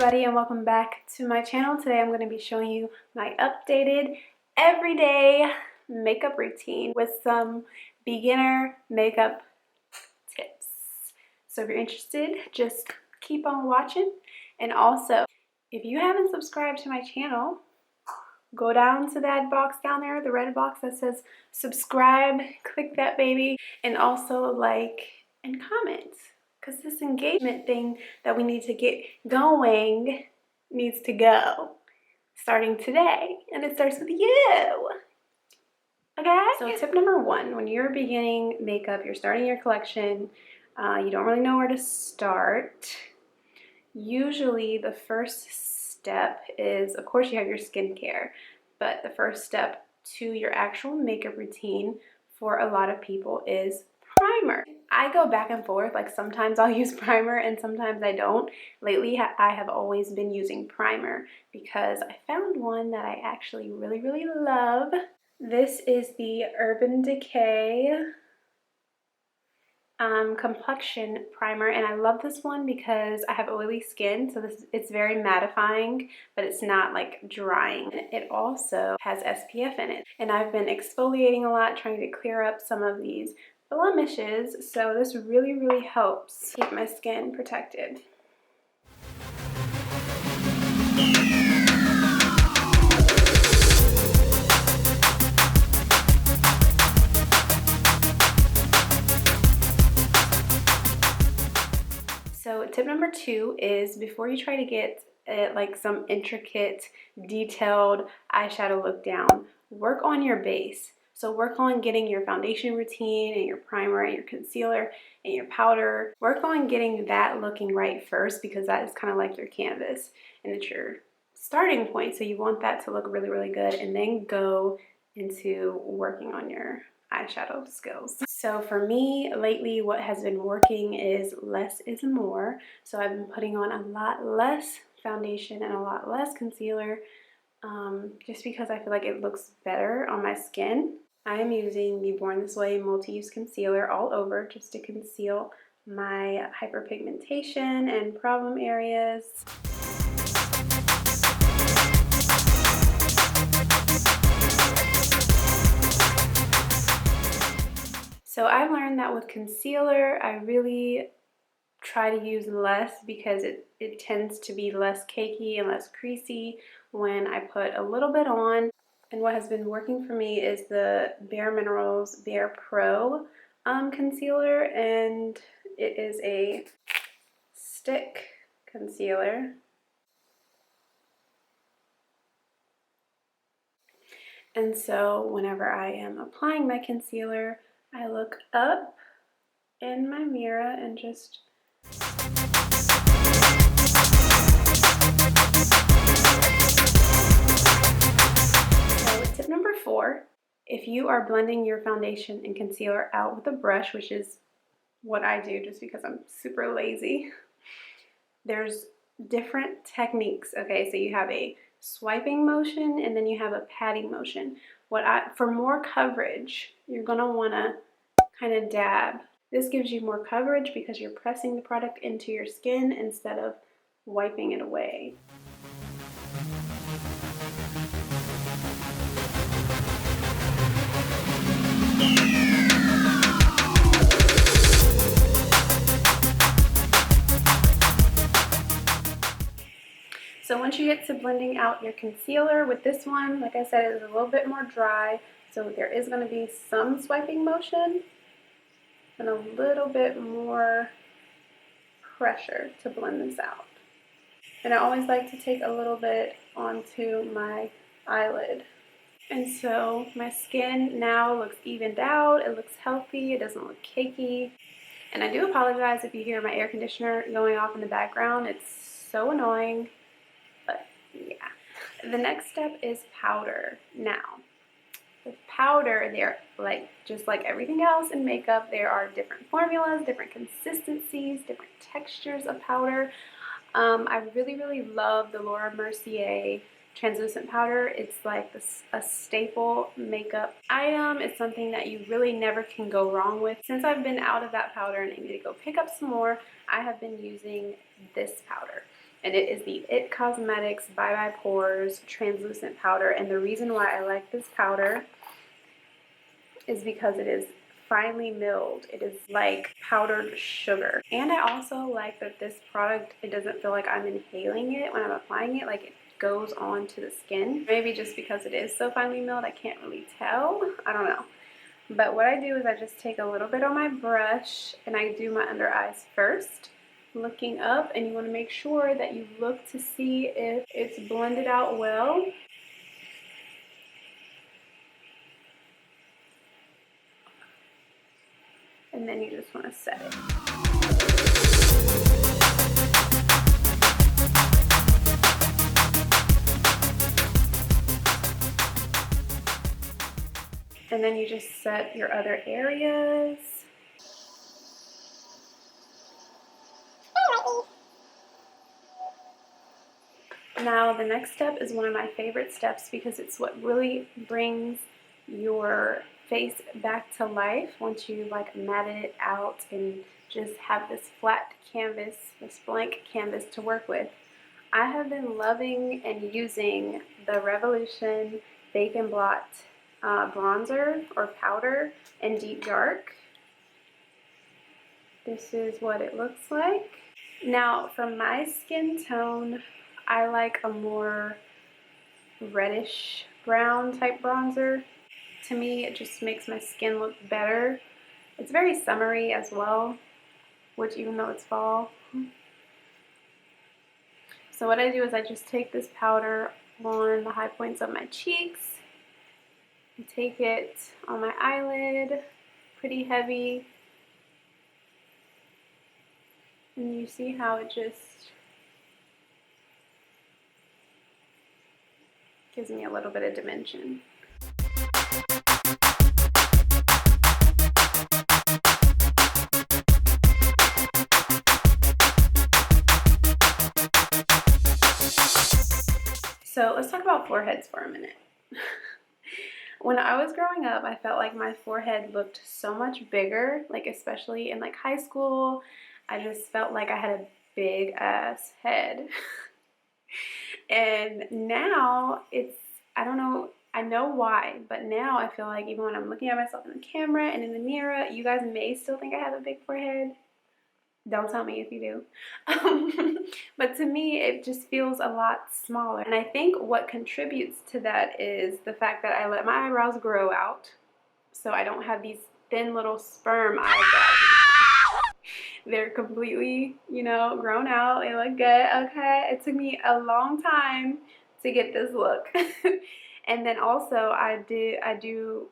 everybody, and welcome back to my channel. Today I'm going to be showing you my updated everyday makeup routine with some beginner makeup tips. So if you're interested, just keep on watching. And also, if you haven't subscribed to my channel, go down to that box down there, the red box that says subscribe, click that baby, and also like and comment. Because this engagement thing that we need to get going needs to go starting today, and it starts with you. Okay? So tip number one, when you're beginning makeup, you're starting your collection, you don't really know where to start. Usually the first step is, of course, you have your skincare, but the first step to your actual makeup routine for a lot of people is primer. I go back and forth, like sometimes I'll use primer and sometimes I don't. Lately I have always been using primer because I found one that I actually really love. This is the Urban Decay complexion primer, and I love this one because I have oily skin, so it's very mattifying, but it's not like drying. It also has SPF in it, and I've been exfoliating a lot, trying to clear up some of these blemishes, so this really helps keep my skin protected. So tip number two is, before you try to get like some intricate, detailed eyeshadow look down, work on your base. So work on getting your foundation routine and your primer and your concealer and your powder. Work on getting that looking right first, because that is kind of like your canvas and it's your starting point. So you want that to look really good, and then go into working on your eyeshadow skills. So for me lately, what has been working is less is more. So I've been putting on a lot less foundation and a lot less concealer, just because I feel like it looks better on my skin. I am using the Born This Way multi-use concealer all over, just to conceal my hyperpigmentation and problem areas. So I've learned that with concealer, I really try to use less, because it tends to be less cakey and less creasy when I put a little bit on. And what has been working for me is the Bare Minerals Bare Pro concealer, and it is a stick concealer. And so whenever I am applying my concealer, I look up in my mirror and just tip number four, if you are blending your foundation and concealer out with a brush, which is what I do just because I'm super lazy, there's different techniques. Okay, so you have a swiping motion and then you have a patting motion. For more coverage, you're gonna wanna kind of dab. This gives you more coverage because you're pressing the product into your skin instead of wiping it away. So once you get to blending out your concealer with this one, like I said, it is a little bit more dry, so there is going to be some swiping motion and a little bit more pressure to blend this out. And I always like to take a little bit onto my eyelid. And so my skin now looks evened out, it looks healthy, it doesn't look cakey. And I do apologize if you hear my air conditioner going off in the background, it's so annoying. But yeah. The next step is powder. Now, with powder, just like everything else in makeup, there are different formulas, different consistencies, different textures of powder. I really love the Laura Mercier translucent powder. It's like a staple makeup item. It's something that you really never can go wrong with. Since I've been out of that powder and I need to go pick up some more, I have been using this powder. and it is the IT Cosmetics Bye Pores Translucent Powder. And the reason why I like this powder is because it is finely milled. It is like powdered sugar. And I also like that this product, it doesn't feel like I'm inhaling it when I'm applying it. Like, it goes on to the skin. Maybe just because it is so finely milled, I can't really tell. I don't know. But what I do is I just take a little bit on my brush and I do my under eyes first, looking up, and you want to make sure that you look to see if it's blended out well. And then you just want to set it. And then you just set your other areas. Now the next step is one of my favorite steps because it's what really brings your face back to life once you like matted it out and just have this flat canvas, this blank canvas to work with. I have been loving and using the Revolution Bake and Blot bronzer or powder in Deep Dark. This is what it looks like. Now for my skin tone, I like a more reddish brown type bronzer. To me, it just makes my skin look better. It's very summery as well, which even though it's fall. So what I do is I just take this powder on the high points of my cheeks. I take it on my eyelid, pretty heavy. And you see how it just gives me a little bit of dimension. So let's talk about foreheads for a minute. When I was growing up, I felt like my forehead looked so much bigger, like especially in like high school. I just felt like I had a big ass head. And now it's, I don't know, I know why, but now I feel like even when I'm looking at myself in the camera and in the mirror, you guys may still think I have a big forehead. Don't tell me if you do. But to me, it just feels a lot smaller. And I think what contributes to that is the fact that I let my eyebrows grow out. So I don't have these thin little sperm eyebrows. They're completely, you know, grown out. They look good. Okay. It took me a long time to get this look. And then also I do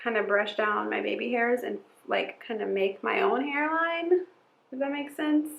kind of brush down my baby hairs and like kind of make my own hairline. Does that make sense?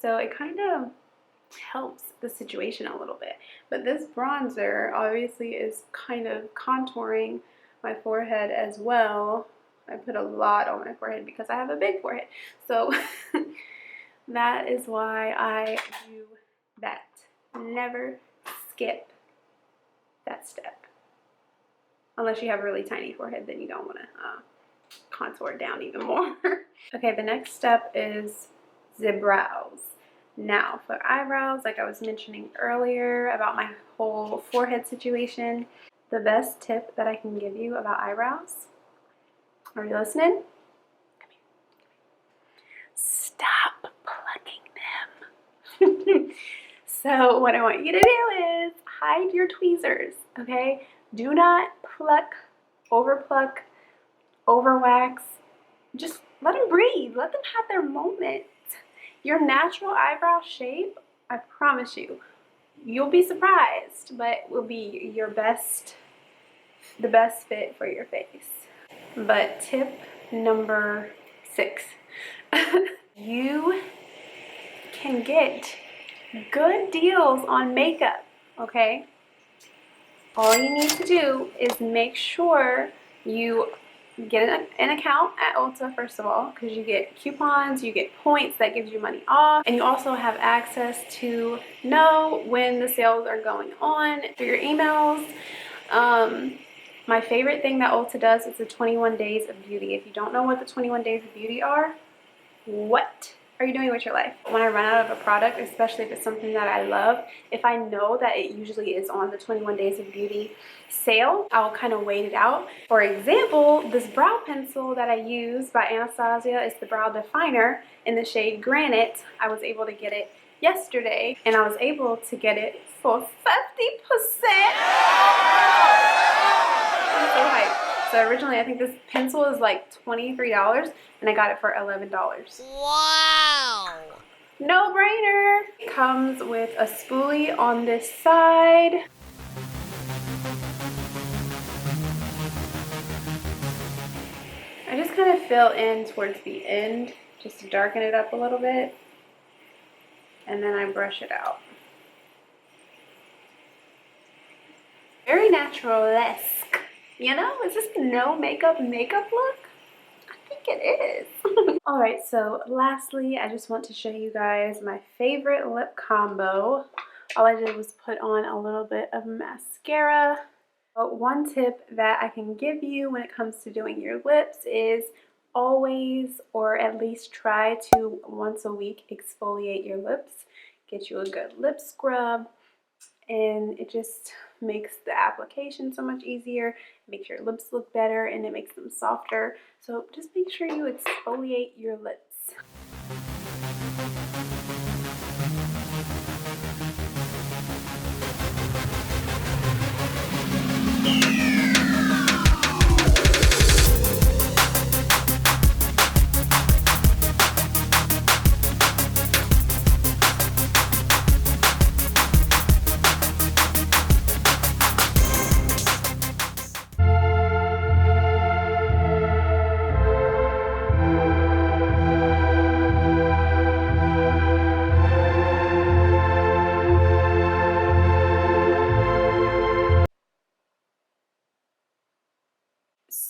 So it kind of helps the situation a little bit. But this bronzer obviously is kind of contouring my forehead as well. I put a lot on my forehead because I have a big forehead. So that is why I do that. Never skip that step. Unless you have a really tiny forehead, then you don't want to contour it down even more. Okay, the next step is the brows. Now for eyebrows, like I was mentioning earlier about my whole forehead situation, the best tip that I can give you about eyebrows, are you listening? Come here. Stop plucking them. So what I want you to do is hide your tweezers, okay? Do not pluck, overpluck, overwax. Just let them breathe. Let them have their moment. Your natural eyebrow shape, I promise you, you'll be surprised, but will be your best, the best fit for your face. But tip number 6, you can get good deals on makeup, okay? All you need to do is make sure you get an account at Ulta, first of all, because you get coupons, you get points that gives you money off, and you also have access to know when the sales are going on through your emails. My favorite thing that Ulta does is the 21 days of beauty. If you don't know what the 21 days of beauty are, what are you doing with your life? When I run out of a product, especially if it's something that I love, if I know that it usually is on the 21 Days of Beauty sale, I'll kind of wait it out. For example, this brow pencil that I use by Anastasia is the Brow Definer in the shade Granite. I was able to get it yesterday, and I was able to get it for 50%. I'm so hyped. So originally I think this pencil is like $23 and I got it for $11. Wow! No brainer. Comes with a spoolie on this side. I just kind of fill in towards the end just to darken it up a little bit, and then I brush it out. Very natural-esque. You know, is this the no makeup look? I think it is. Alright, so lastly, I just want to show you guys my favorite lip combo. All I did was put on a little bit of mascara. But one tip that I can give you when it comes to doing your lips is always, or at least try to once a week, exfoliate your lips. Get you a good lip scrub, and it just makes the application so much easier, makes your lips look better, and it makes them softer. So just make sure you exfoliate your lips.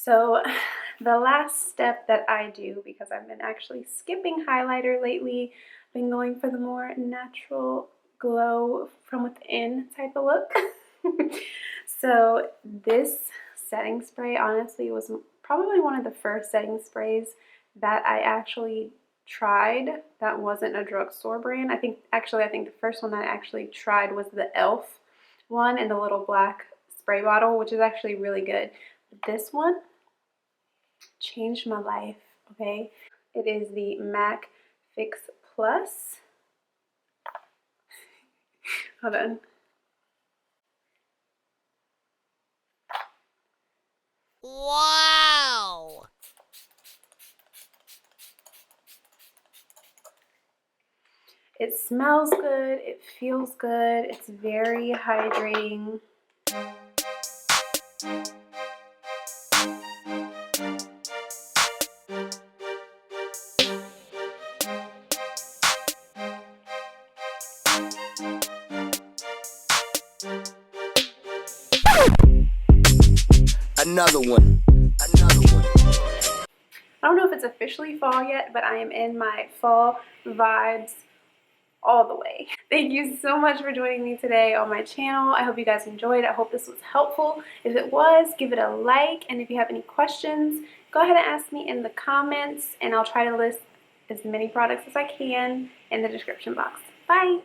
So the last step that I do, because I've been actually skipping highlighter lately, been going for the more natural glow from within type of look. So this setting spray honestly was probably one of the first setting sprays that I actually tried that wasn't a drugstore brand. I think the first one that I actually tried was the e.l.f. one in the little black spray bottle, which is actually really good. But this one changed my life, okay? It is the MAC Fix Plus. Hold on. Wow! It smells good, it feels good, it's very hydrating. Another one. I don't know if it's officially fall yet, but I am in my fall vibes all the way. Thank you so much for joining me today on my channel. I hope you guys enjoyed. I hope this was helpful. If it was, give it a like, and if you have any questions, go ahead and ask me in the comments, and I'll try to list as many products as I can in the description box. Bye!